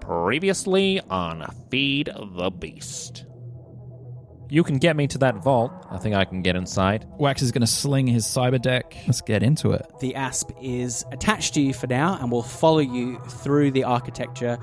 Previously on Feed the Beast. You can get me to that vault. I think I can get inside. Wax is going to sling his cyber deck. Let's get into it. The asp is attached to you for now and will follow you through the architecture.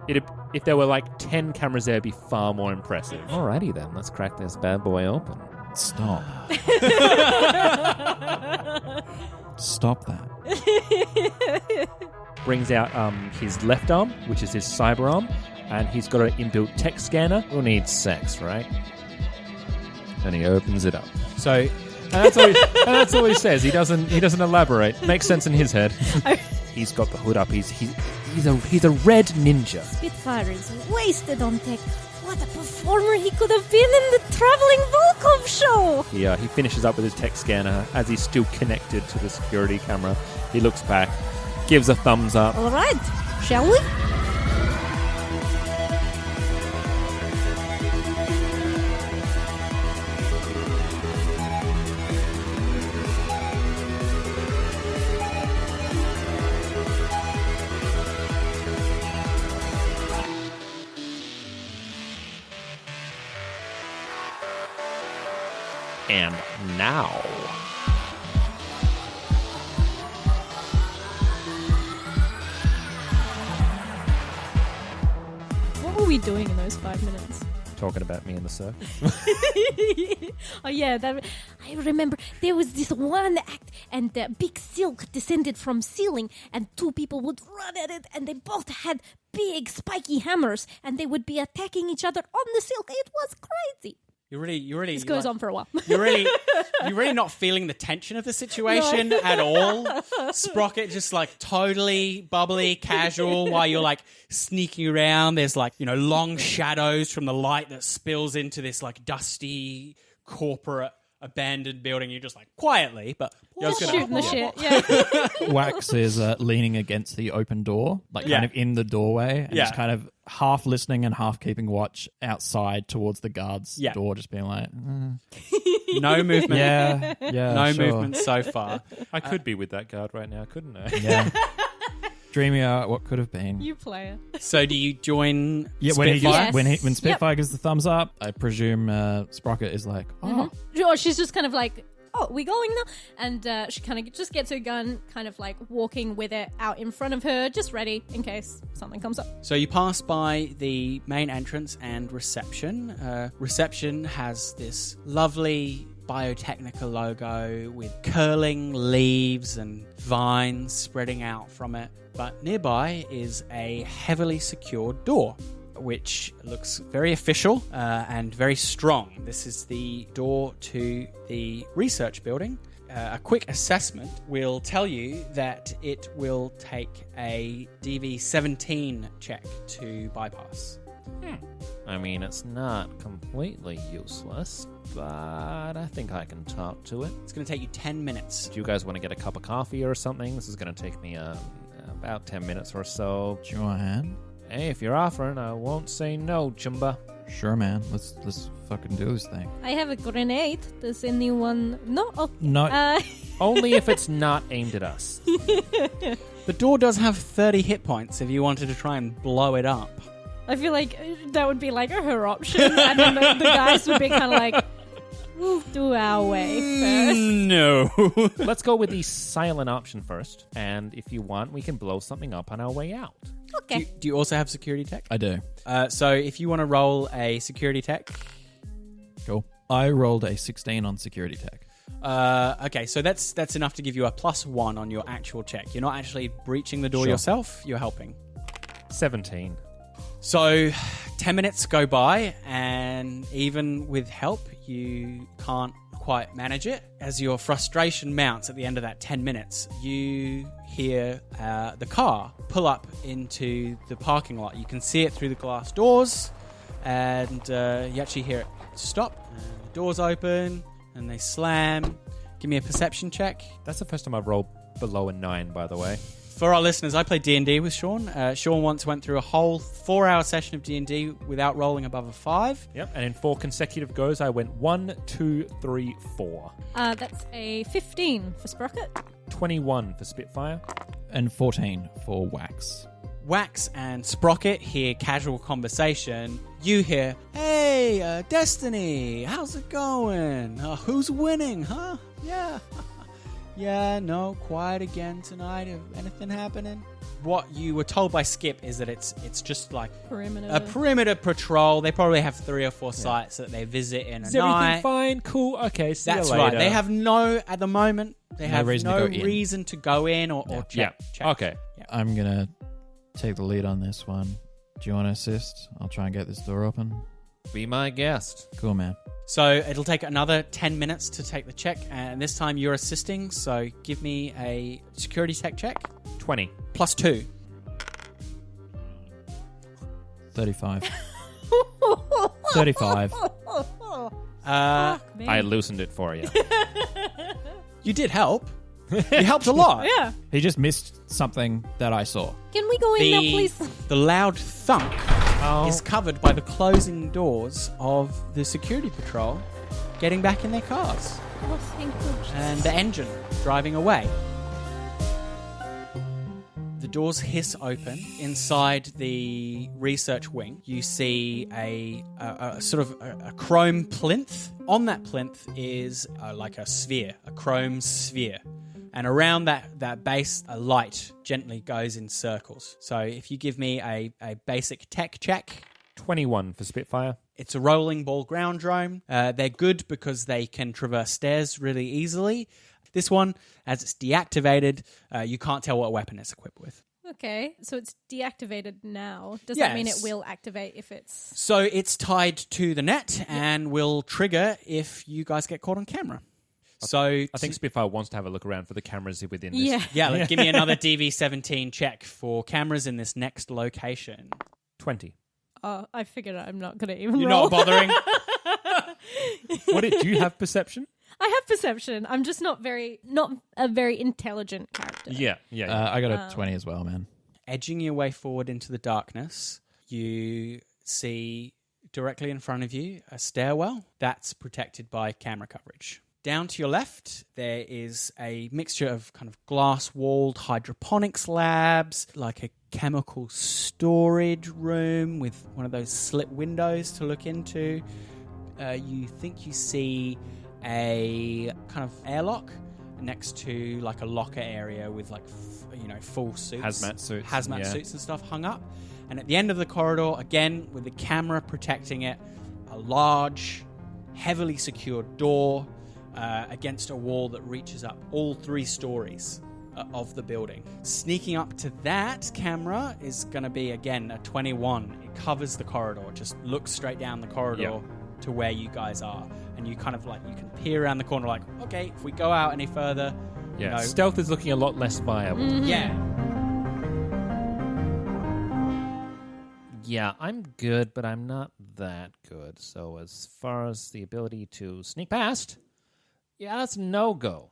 If there were like 10 cameras there, it'd be far more impressive. Alrighty then, let's crack this bad boy open. Stop. Stop that. Brings out his left arm, which is his cyber arm, and he's got an inbuilt tech scanner. Who needs sex, right? And he opens it up. So, and that's all he says. He doesn't elaborate. Makes sense in his head. He's got the hood up. He's a red ninja. Spitfire is wasted on tech. What a performer he could have been in the traveling Volkov show! He finishes up with his tech scanner as he's still connected to the security camera. He looks back, gives a thumbs up. All right, shall we? And now... What were we doing in those 5 minutes? Talking about me in the circus. Oh yeah, I remember there was this one act and the big silk descended from ceiling and two people would run at it and they both had big spiky hammers and they would be attacking each other on the silk. It was crazy. You're really. This goes on for a while. You're really not feeling the tension of the situation at all. Sprocket just like totally bubbly, casual, while you're like sneaking around. There's like, long shadows from the light that spills into this like dusty corporate abandoned building. You're just like quietly, but you're Just shooting the shit. Yeah. Wax is leaning against the open door, kind of in the doorway, and just kind of half listening and half keeping watch outside towards the guard's door, just being like, no movement. Yeah, no sure. movement so far. I could be with that guard right now, couldn't I? Yeah. Dreaming out what could have been. You player. So do you join Spitfire? Yes. When Spitfire gives the thumbs up, I presume Sprocket is like, oh. Or she's just kind of like, oh, we going now? And she kind of just gets her gun, kind of like walking with it out in front of her, just ready in case something comes up. So you pass by the main entrance and reception. Reception has this lovely Biotechnica logo with curling leaves and vines spreading out from it. But nearby is a heavily secured door, which looks very official and very strong. This is the door to the research building. A quick assessment will tell you that it will take a DV-17 check to bypass. I mean, it's not completely useless, but I think I can talk to it. It's going to take you 10 minutes. Do you guys want to get a cup of coffee or something? This is going to take me about 10 minutes or so. Do you want a hand? Hey, if you're offering, I won't say no, Chumba. Sure, man. Let's fucking do this thing. I have a grenade. Does anyone... No? Oh. No. Only if it's not aimed at us. The door does have 30 hit points if you wanted to try and blow it up. I feel like that would be like her option. And then the guys would be kind of like, we'll do our way first. No. Let's go with the silent option first. And if you want, we can blow something up on our way out. Okay. Do you also have security tech? I do. So if you want to roll a security tech... Cool. I rolled a 16 on security tech. Okay, so that's enough to give you a +1 on your actual check. You're not actually breaching the door Sure. yourself, you're helping. 17. So 10 minutes go by, and even with help, you can't quite manage it. As your frustration mounts at the end of that 10 minutes, you hear the car pull up into the parking lot. You can see it through the glass doors, and you actually hear it stop. And the doors open, and they slam. Give me a perception check. That's the first time I've rolled below a 9, by the way. For our listeners, I played D&D with Sean. Sean once went through a whole 4-hour session of D&D without rolling above a 5. Yep, and in 4 consecutive goes, I went 1, 2, 3, 4. That's a 15 for Sprocket. 21 for Spitfire. And 14 for Wax. Wax and Sprocket hear casual conversation. You hear, "Hey, Destiny, how's it going? Who's winning, huh? Yeah." "Yeah, no, quiet again tonight. Anything happening?" What you were told by Skip is that it's just like a perimeter patrol. They probably have 3 or 4 sites that they visit in a night. Is everything fine? Cool. Okay, see That's you later. right. They have at the moment, they have no reason to go in or check. Okay. Yeah. I'm going to take the lead on this one. Do you want to assist? I'll try and get this door open. Be my guest. Cool, man. So it'll take another 10 minutes to take the check, and this time you're assisting, so give me a security tech check. 20. Plus 2. 35. 35. I loosened it for you. You did help. You helped a lot. Yeah. He just missed something that I saw. Can we go in now, please? The loud thunk is covered by the closing doors of the security patrol getting back in their cars. Oh, thank you. And the engine driving away. The doors hiss open. Inside the research wing, you see a sort of a chrome plinth. On that plinth is like a sphere, a chrome sphere. And around that base, a light gently goes in circles. So if you give me a basic tech check. 21 for Spitfire. It's a rolling ball ground drone. They're good because they can traverse stairs really easily. This one, as it's deactivated, you can't tell what weapon it's equipped with. Okay, so it's deactivated now. Does Yes. that mean it will activate if it's... So it's tied to the net and will trigger if you guys get caught on camera. So I think Spitfire wants to have a look around for the cameras within this. Yeah, give me another DV17 check for cameras in this next location. 20. Oh, I figured I'm not going to even You're roll. not bothering? Do you have perception? I have perception. I'm just not a very intelligent character. Yeah. I got a 20 as well, man. Edging your way forward into the darkness, you see directly in front of you a stairwell that's protected by camera coverage. Down to your left, there is a mixture of kind of glass-walled hydroponics labs, like a chemical storage room with one of those slit windows to look into. You think you see a kind of airlock next to like a locker area with like full suits, hazmat suits and stuff hung up. And at the end of the corridor, again with the camera protecting it, a large, heavily secured door against a wall that reaches up all 3 stories of the building. Sneaking up to that camera is going to be again a 21. It covers the corridor, just looks straight down the corridor to where you guys are, and you kind of like you can peer around the corner like, okay, if we go out any further, stealth is looking a lot less viable. Yeah, I'm good, but I'm not that good. So as far as the ability to sneak past, that's no-go.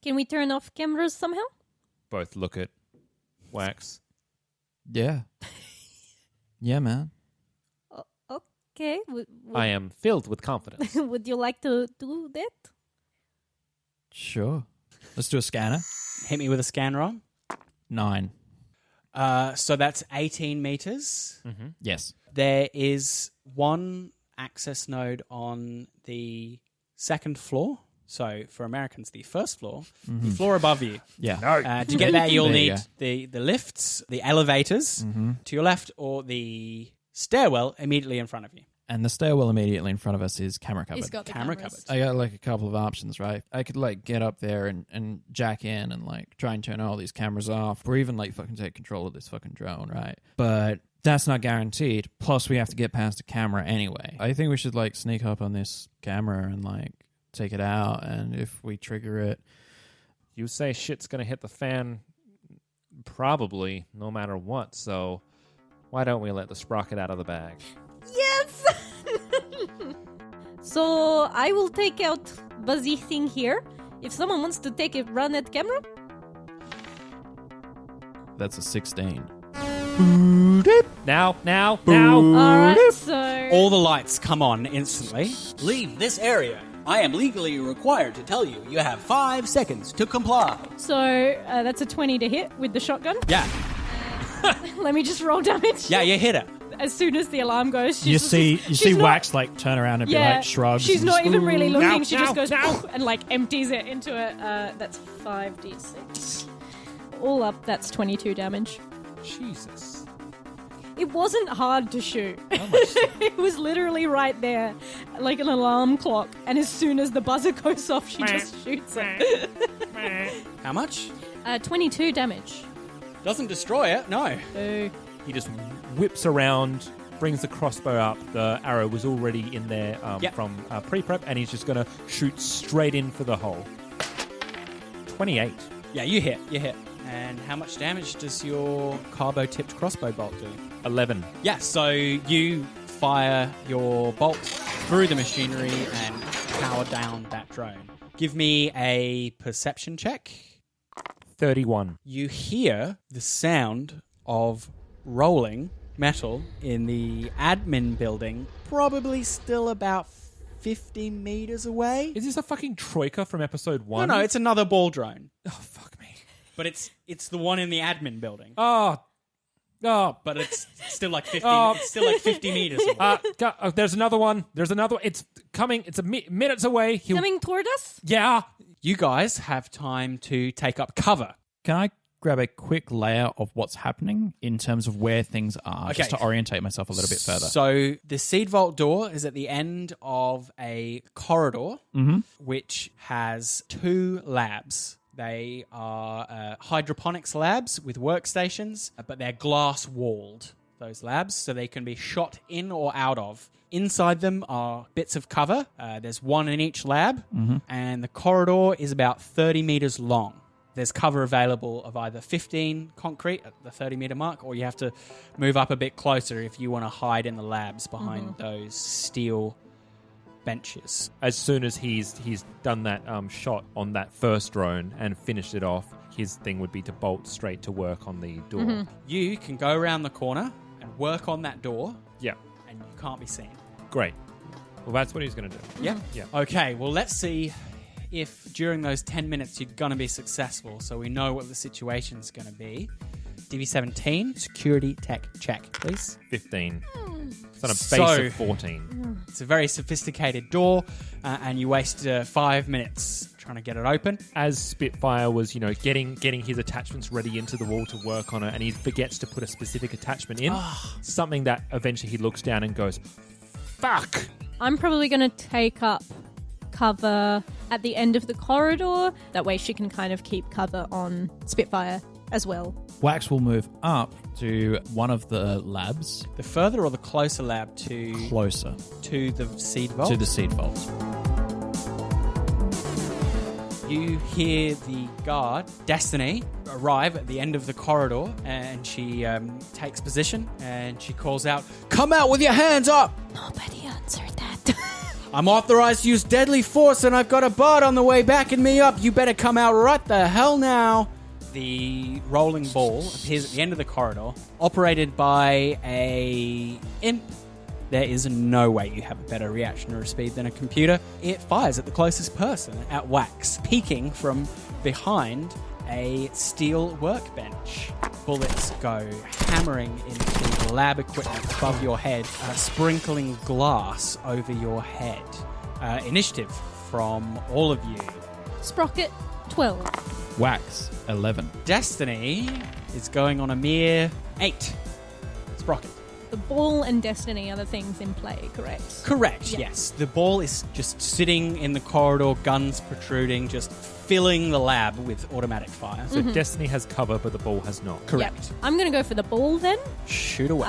Can we turn off cameras somehow? Both look at Wax. Yeah. Yeah, man. Okay. I am filled with confidence. Would you like to do that? Sure. Let's do a scanner. Hit me with a scanner on. 9. So that's 18 meters. Mm-hmm. Yes. There is one access node on the 2nd floor. So for Americans, the 1st floor, the floor above you. Yeah. No. To get there, you'll There need you the lifts, the elevators to your left, or the stairwell immediately in front of you. And the stairwell immediately in front of us is camera covered. He's got the Camera cameras. covered. I got like a couple of options, right? I could like get up there and jack in and like try and turn all these cameras off, or even like fucking take control of this fucking drone, right? But that's not guaranteed. Plus, we have to get past the camera anyway. I think we should like sneak up on this camera and like take it out, and if we trigger it, You say shit's going to hit the fan probably no matter what, so why don't we let the sprocket out of the bag? Yes! So I will take out Buzzy thing here. If someone wants to take a run at camera. that's a 16. Now. Alright, so... All the lights come on instantly. Leave this area. I am legally required to tell you. You have 5 seconds to comply. So that's a 20 to hit with the shotgun. Yeah. Let me just roll damage. Yeah, you hit it. As soon as the alarm goes, You see she's not- Wax like turn around and be like shrugs. She's and not just, even really looking. Now, She now, just goes now. "Poof," and like empties it into it. That's 5d6. All up, that's 22 damage. Jesus. It wasn't hard to shoot. It was literally right there, like an alarm clock. And as soon as the buzzer goes off, she just shoots it. How much? 22 damage. Doesn't destroy it, no. Boo. He just whips around, brings the crossbow up. The arrow was already in there from pre-prep, and he's just going to shoot straight in for the hole. 28. Yeah, you hit. And how much damage does your carbo-tipped crossbow bolt do? 11. Yeah, so you fire your bolt through the machinery and power down that drone. Give me a perception check. 31. You hear the sound of rolling metal in the admin building, probably still about 50 meters away. Is this a fucking troika from episode 1? No, it's another ball drone. Oh, fuck me. But it's the one in the admin building. Oh. But it's still like 50. It's still like 50 meters away. There's another one. It's coming. It's minutes away. Coming toward us? Yeah. You guys have time to take up cover. Can I grab a quick layer of what's happening in terms of where things are, just to orientate myself a little bit further? So the seed vault door is at the end of a corridor, which has 2 labs. They are hydroponics labs with workstations, but they're glass-walled, those labs, so they can be shot in or out of. Inside them are bits of cover. There's 1 in each lab, and the corridor is about 30 meters long. There's cover available of either 15 concrete at the 30-meter mark, or you have to move up a bit closer if you want to hide in the labs behind those steel benches. As soon as he's done that shot on that first drone and finished it off, his thing would be to bolt straight to work on the door. You can go around the corner and work on that door, Yeah. and you can't be seen. Great. Well, that's what he's going to do. Yeah? Yeah. Okay, well, let's see if during those 10 minutes you're going to be successful, so we know what the situation's going to be. DV17, security tech check, please. 15. It's on a base So- of 14. It's a very sophisticated door, and you waste 5 minutes trying to get it open. As Spitfire was, getting his attachments ready into the wall to work on it, and he forgets to put a specific attachment in, something that eventually he looks down and goes, fuck! I'm probably going to take up cover at the end of the corridor. That way she can kind of keep cover on Spitfire as well. Wax will move up to one of the labs The further or the closer lab closer to the seed vault? to the seed vault. You hear the guard, Destiny, arrive at the end of the corridor, and she takes position, and she calls out, "Come out with your hands up! Nobody answered that. I'm authorized to use deadly force, and I've got a bard on the way backing me up. You better come out right the hell now." The rolling ball appears at the end of the corridor, operated by a imp. There is no way you have a better reactionary speed than a computer. It fires at the closest person, at Wax, peeking from behind a steel workbench. Bullets go hammering into lab equipment above your head, sprinkling glass over your head. Initiative from all of you. Sprocket, 12. Wax 11. Destiny is going on a mere 8. Sprocket. The ball and Destiny are the things in play, correct? Correct, Yeah. yes. The ball is just sitting in the corridor, guns protruding, just filling the lab with automatic fire. So Destiny has cover, but the ball has not. Correct. Yep. I'm going to go for the ball then. Shoot away.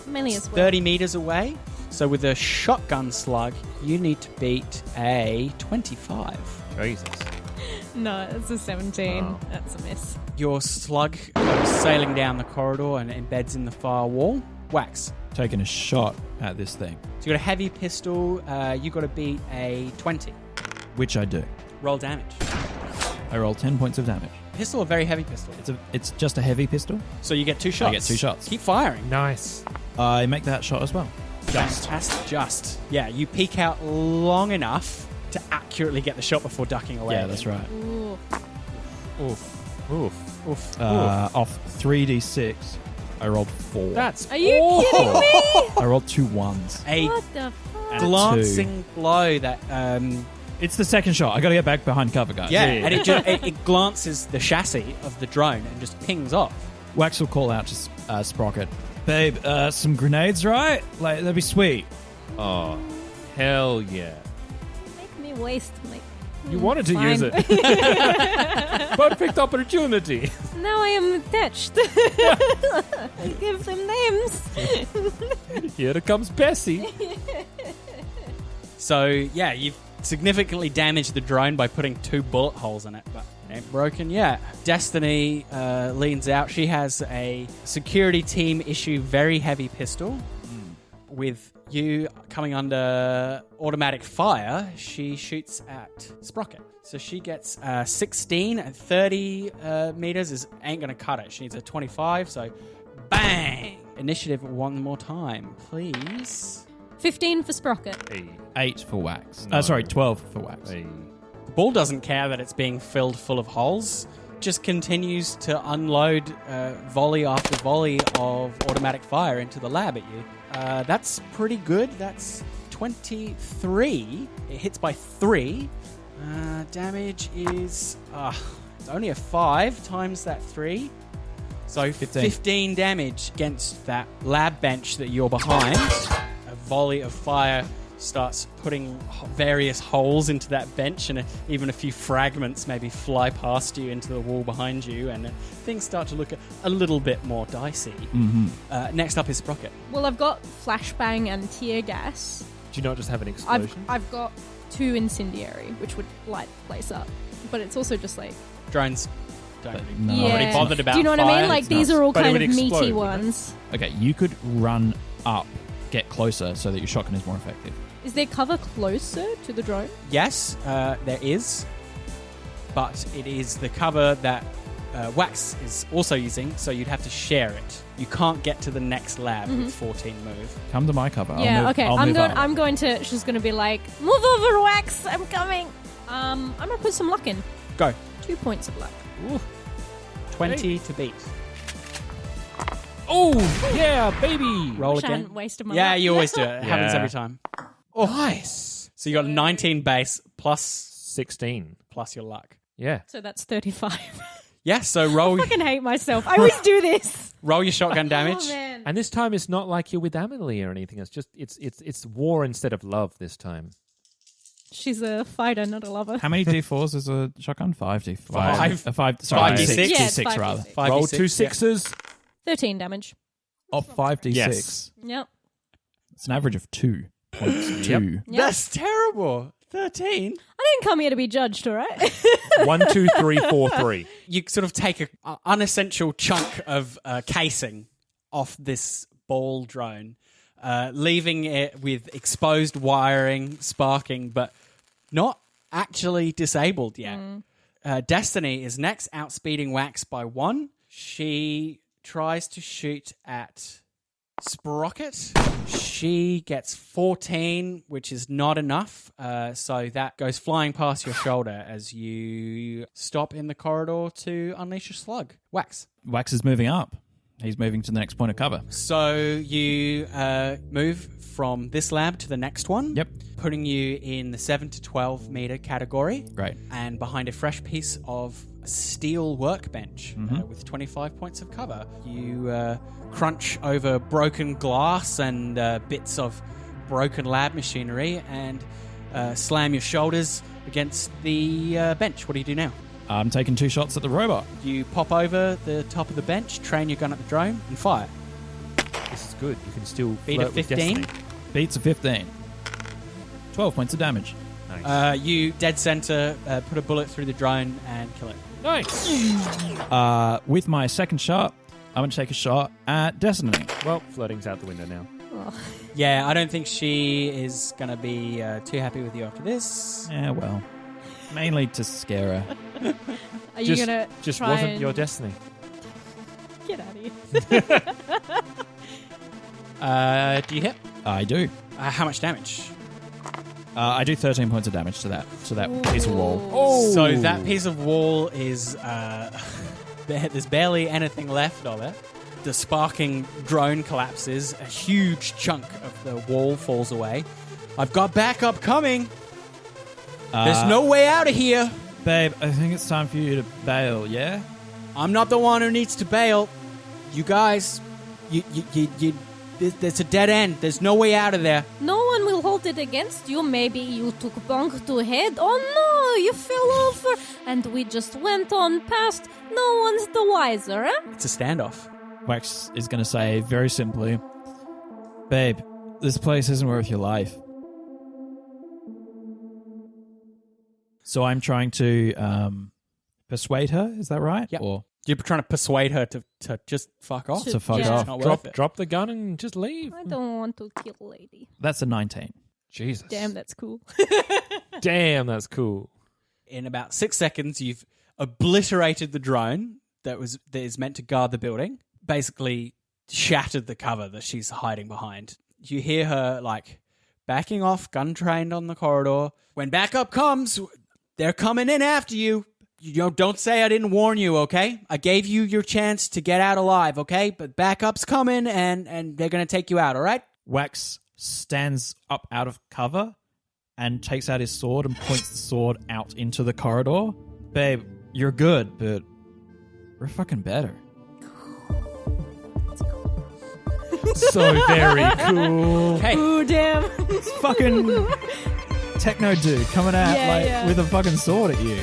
Melee as well. 30 meters away. So with a shotgun slug, you need to beat a 25. Jesus. No, it's a 17. Oh. That's a miss. Your slug goes sailing down the corridor and embeds in the far wall. Wax. Taking a shot at this thing, So you got a heavy pistol. You got to beat a 20. which I do. Roll damage. I roll 10 points of damage. Pistol, a very heavy pistol. It's just a heavy pistol. So you get 2 shots. I get 2 shots. Keep firing. Nice. I make that shot as well. Fantastic. Just. Yeah, you peek out long enough to accurately get the shot before ducking away. Yeah, that's right. Ooh. Oof. Oof. Oof. Off 3d6, I rolled 4. That's Are you awful. kidding me? I rolled 2 1s. A What the fuck? glancing blow that It's the second shot. I got to get back behind cover, guys. and it glances the chassis of the drone and just pings off. Wax will call out to Sprocket. Babe, some grenades, right? Like, that'd be sweet. Oh, hell yeah. Make me waste my... You wanted to use it. Perfect opportunity. Now I am attached. Give them names. Here comes Bessie. So, yeah, you've significantly damaged the drone by putting 2 bullet holes in it, but it ain't broken yet. Destiny leans out. She has a security team issue very heavy pistol. With you coming under automatic fire, she shoots at Sprocket. So she gets 16 at 30 meters. Ain't going to cut it. She needs a 25, so bang! Initiative one more time, please. 15 for Sprocket. Hey, 8 for Wax. No. 12 for Wax. hey. The ball doesn't care that it's being filled full of holes. Just continues to unload volley after volley of automatic fire into the lab at you. That's pretty good. That's 23. It hits by 3. Damage is it's only a 5 times that 3. So 15 damage against that lab bench that you're behind. A volley of fire starts putting various holes into that bench, and even a few fragments maybe fly past you into the wall behind you, and things start to look a little bit more dicey. Next up is Sprocket. Well, I've got flashbang and tear gas. Do you not just have an explosion? I've got 2 incendiary, which would light the place up. But it's also just like... Drones don't really No. Yeah. already bothered about Do you know what I fire. mean? Like, these are all But it kind would of explode, meaty wouldn't it? ones. Okay, you could run up, get closer so that your shotgun is more effective. Is there cover closer to the drone? Yes, there is. But it is the cover that Wax is also using, so you'd have to share it. You can't get to the next lab with 14 move. Come to my cover. Yeah, okay. I'm move up. going to... She's going to be like, move over, Wax. I'm coming. I'm going to put some luck in. Go. 2 points of luck. 20 to beat. Oh, yeah, baby. Roll Wish I again. hadn't wasted my Yeah, luck. you always do it. It happens Yeah. every time. Nice. So you got 19 base plus 16. your luck. Yeah. So that's 35. Yeah, so roll I fucking hate myself. I always do this. roll your shotgun damage. Oh, man. And this time it's not like you're with Amelie or anything. It's just it's war instead of love this time. She's a fighter, not a lover. How many D4s is a shotgun? 5D4. Five. Sorry, 5d6. Yeah, it's D6 rather. 5d6. 5d6, Roll 2 yeah. 6s. 13 damage. Oh, 5D6. Yes. Yep. It's an average of 2 points. Yep. 2. Yep. That's terrible. 13. I didn't come here to be judged, all right? 1 2 3 4 3. You sort of take a unessential chunk of casing off this ball drone, leaving it with exposed wiring, sparking, but not actually disabled yet. Destiny is next, outspeeding Wax by 1. She tries to shoot at Sprocket. She gets 14, which is not enough. So that goes flying past your shoulder as you stop in the corridor to unleash a slug. Wax. Wax is moving up. He's moving to the next point of cover. So you move from this lab to the next one. Yep. Putting you in the 7 to 12 meter category. Great. And behind a fresh piece of steel workbench with 25 points of cover. You crunch over broken glass and bits of broken lab machinery and slam your shoulders against the bench. What do you do now? I'm taking 2 shots at the robot. You pop over the top of the bench, train your gun at the drone, and fire. This is good. You can still Beat a flirt with 15. Destiny. Beats a 15. 12 points of damage. Nice. You dead center, put a bullet through the drone and kill it. Nice. With my second shot, I'm going to take a shot at Destiny. Well, flirting's out the window now. Yeah, I don't think she is going to be too happy with you after this. Yeah, well, mainly to scare her. Are you going to Just try wasn't and your destiny. get out of here? Do you hit? I do. How much damage? I do 13 points of damage to that piece of wall. Oh, So that piece of wall is There's barely anything left of it. The sparking drone collapses. A huge chunk of the wall falls away. I've got backup coming. There's no way out of here. Babe, I think it's time for you to bail, yeah? I'm not the one who needs to bail. You guys, there's a dead end. There's no way out of there. No one will hold it against you. Maybe you took bunk to head. Oh no, you fell over. And we just went on past. No one's the wiser, eh? It's a standoff. Wax is going to say very simply, babe, this place isn't worth your life. So I'm trying to persuade her, is that right? Yep. Or You're trying to persuade her to just fuck off? to fuck Yeah. off. It's not worth it. Drop the gun and just leave. I don't want to kill lady. That's a 19. Jesus. Damn, that's cool. Damn, that's cool. In about 6 seconds, you've obliterated the drone that is meant to guard the building. Basically shattered the cover that she's hiding behind. You hear her, like, backing off, gun trained on the corridor. When backup comes, they're coming in after you. Don't say I didn't warn you, okay? I gave you your chance to get out alive, okay? But backup's coming, and they're going to take you out, all right? Wax stands up out of cover and takes out his sword and points the sword out into the corridor. Babe, you're good, but we're fucking better. So very cool. Hey, Ooh, damn. It's fucking techno dude coming out Yeah. with a fucking sword at you.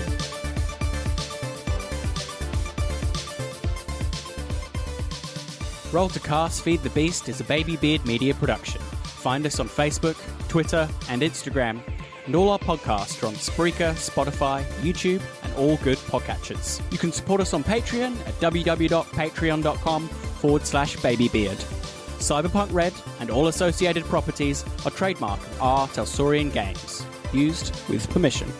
Roll to Cast Feed the Beast is a Baby Beard media production. Find us on Facebook, Twitter, and Instagram, and all our podcasts are on Spreaker, Spotify, YouTube, and all good podcatchers. You can support us on Patreon at www.patreon.com/babybeard. Cyberpunk Red and all associated properties are trademark of R. Talsorian Games. Used with permission.